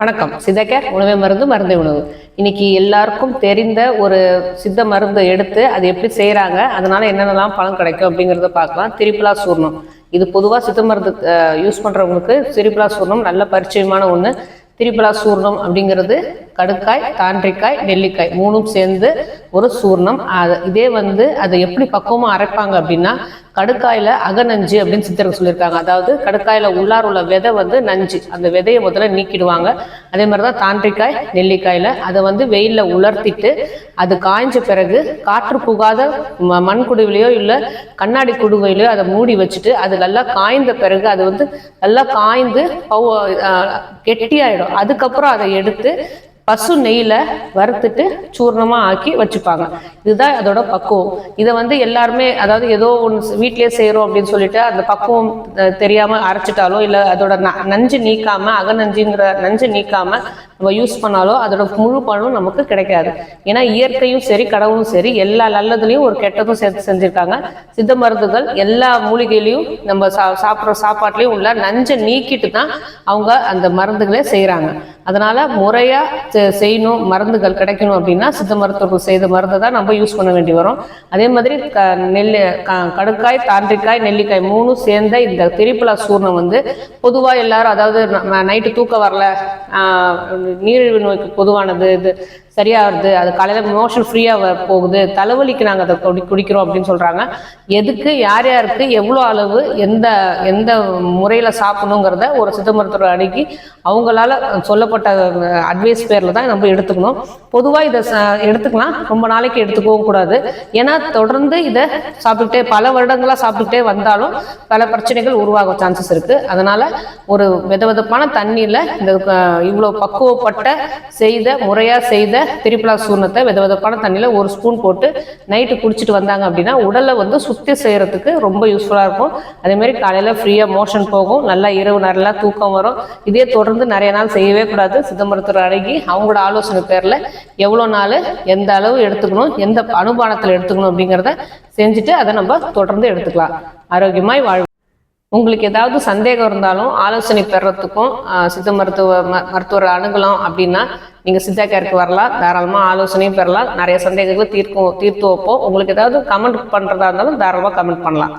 வணக்கம். சித்தகேர் உணவே மருந்து மருந்தே உணவு. இன்னைக்கு எல்லாருக்கும் தெரிந்த ஒரு சித்த மருந்து எடுத்து அது எப்படி செய்யறாங்க, அதனால என்னென்னலாம் பலன் கிடைக்கும் அப்படிங்கிறத பார்க்கலாம். திரிபலா சூர்ணம். இது பொதுவாக சித்த மருந்து யூஸ் பண்றவங்களுக்கு திரிபலா சூர்ணம் நல்ல பரிச்சயமான ஒன்று. திரிபலா சூர்ணம் அப்படிங்கிறது கடுக்காய், தாண்டிக்காய், நெல்லிக்காய் மூணும் சேர்ந்து ஒரு சூர்ணம். இதே அதை எப்படி பக்குவமாக அரைப்பாங்க அப்படின்னா, கடுக்காயில் அகநஞ்சு அப்படின்னு சித்தர்கள் சொல்லியிருக்காங்க. அதாவது கடுக்காயில் உள்ளார் உள்ள விதை நஞ்சு, அந்த விதையை முதல்ல நீக்கிடுவாங்க. அதே மாதிரி தான் தாண்டிக்காய், நெல்லிக்காயில் அதை வெயிலில் உலர்த்திட்டு அது காய்ஞ்ச பிறகு காற்று புகாத மண் குடுவிலையோ இல்லை கண்ணாடி குடுவையிலையோ அதை மூடி வச்சுட்டு அது நல்லா காய்ந்த பிறகு அது நல்லா காய்ந்து கெட்டியாயிடும். அதுக்கப்புறம் அதை எடுத்து பசு நெய்யில் வறுத்துட்டு சூர்ணமாக ஆக்கி வச்சுப்பாங்க. இதுதான் அதோட பக்குவம். இதை எல்லாருமே அதாவது ஏதோ ஒன்று வீட்டிலே செய்கிறோம் அப்படின்னு சொல்லிட்டு அந்த பக்குவம் தெரியாமல் அரைச்சிட்டாலோ இல்லை அதோட நஞ்சு நீக்காமல் அகநஞ்சுங்கிற நஞ்சு நீக்காமல் நம்ம யூஸ் பண்ணாலோ அதோட முழு பலனும் நமக்கு கிடைக்காது. ஏன்னா இயற்கையும் சரி கடவுளும் சரி எல்லா நல்லதுலையும் ஒரு கெட்டதும் சேர்த்து செஞ்சுருக்காங்க. சித்த மருந்துகள் எல்லா மூலிகையிலையும் நம்ம சாப்பிட்ற சாப்பாட்லேயும் உள்ள நஞ்சை நீக்கிட்டு தான் அவங்க அந்த மருந்துகளே செய்கிறாங்க. அதனால முறையாக செய்யணும், மருந்துகள் கிடைக்கணும் அப்படின்னா சித்த மருத்துவர்கள் செய்த மருந்தை தான் நம்ம யூஸ் பண்ண வேண்டி வரும். அதே மாதிரி கடுக்காய், தாண்டிக்காய், நெல்லிக்காய் மூணும் சேர்ந்த இந்த திரிபலா சூர்ணம் பொதுவாக எல்லாரும் அதாவது நைட்டு தூக்கம் வரல, நீரிழிவு நோய்க்கு பொதுவானது, இது சரியாகிறது, அது காலையில் மோஷன் ஃப்ரீயாக போகுது, தலைவலிக்கு நாங்கள் அதை குடிக்கிறோம் அப்படின்னு சொல்கிறாங்க. எதுக்கு யார் யாருக்கு எவ்வளோ அளவு எந்த எந்த முறையில் சாப்பிடணுங்கிறத ஒரு சித்த மருத்துவர் அணுகி அவங்களால சொல்லப்பட்ட அட்வைஸ் பேரில் தான் நம்ம எடுத்துக்கணும். பொதுவாக இதை எடுத்துக்கலாம், ரொம்ப நாளைக்கு எடுத்துக்கவும் கூடாது. ஏன்னா தொடர்ந்து இதை சாப்பிட்டுட்டே பல வருடங்களாக சாப்பிட்டுட்டே வந்தாலும் பல பிரச்சனைகள் உருவாக சான்சஸ் இருக்குது. அதனால் ஒரு வெதவெதப்பான தண்ணியில் இந்த இவ்வளோ பக்குவப்பட்ட முறையாக செய்த திரிபலா சூர்ணத்தை வெதவெதப்பான தண்ணியில் ஒரு ஸ்பூன் போட்டு நைட்டு குடிச்சிட்டு வந்தாங்க அப்படின்னா உடலை சுத்தி செய்யறதுக்கு ரொம்ப யூஸ்ஃபுல்லாக இருக்கும். அதே மாதிரி காலையில் ஃப்ரீயாக மோஷன் போகும், நல்லா இரவு நல்லா தூக்கம் வரும். இதே தொடர்ந்து நிறைய நாள் செய்யவே கூடாது. சித்த மருத்துவர் அணுகி அவங்களோட ஆலோசனை பேரில் எவ்வளோ நாள் எந்த அளவு எடுத்துக்கணும், எந்த அனுபானத்தில் எடுத்துக்கணும் அப்படிங்கிறத செஞ்சுட்டு அதை நம்ம தொடர்ந்து எடுத்துக்கலாம். ஆரோக்கியமாய் வாழ்வு. உங்களுக்கு ஏதாவது சந்தேகம் இருந்தாலும் ஆலோசனை பெறத்துக்கும் சித்த மருத்துவர் அணுகலாம் அப்படின்னா நீங்கள் சித்தா கேருக்கு வரலாம், தாராளமாக ஆலோசனையும் பெறலாம். நிறைய சந்தேகங்களை தீர்த்து வைப்போம். உங்களுக்கு ஏதாவது கமெண்ட் பண்ணுறதா இருந்தாலும் தாராளமாக கமெண்ட் பண்ணலாம்.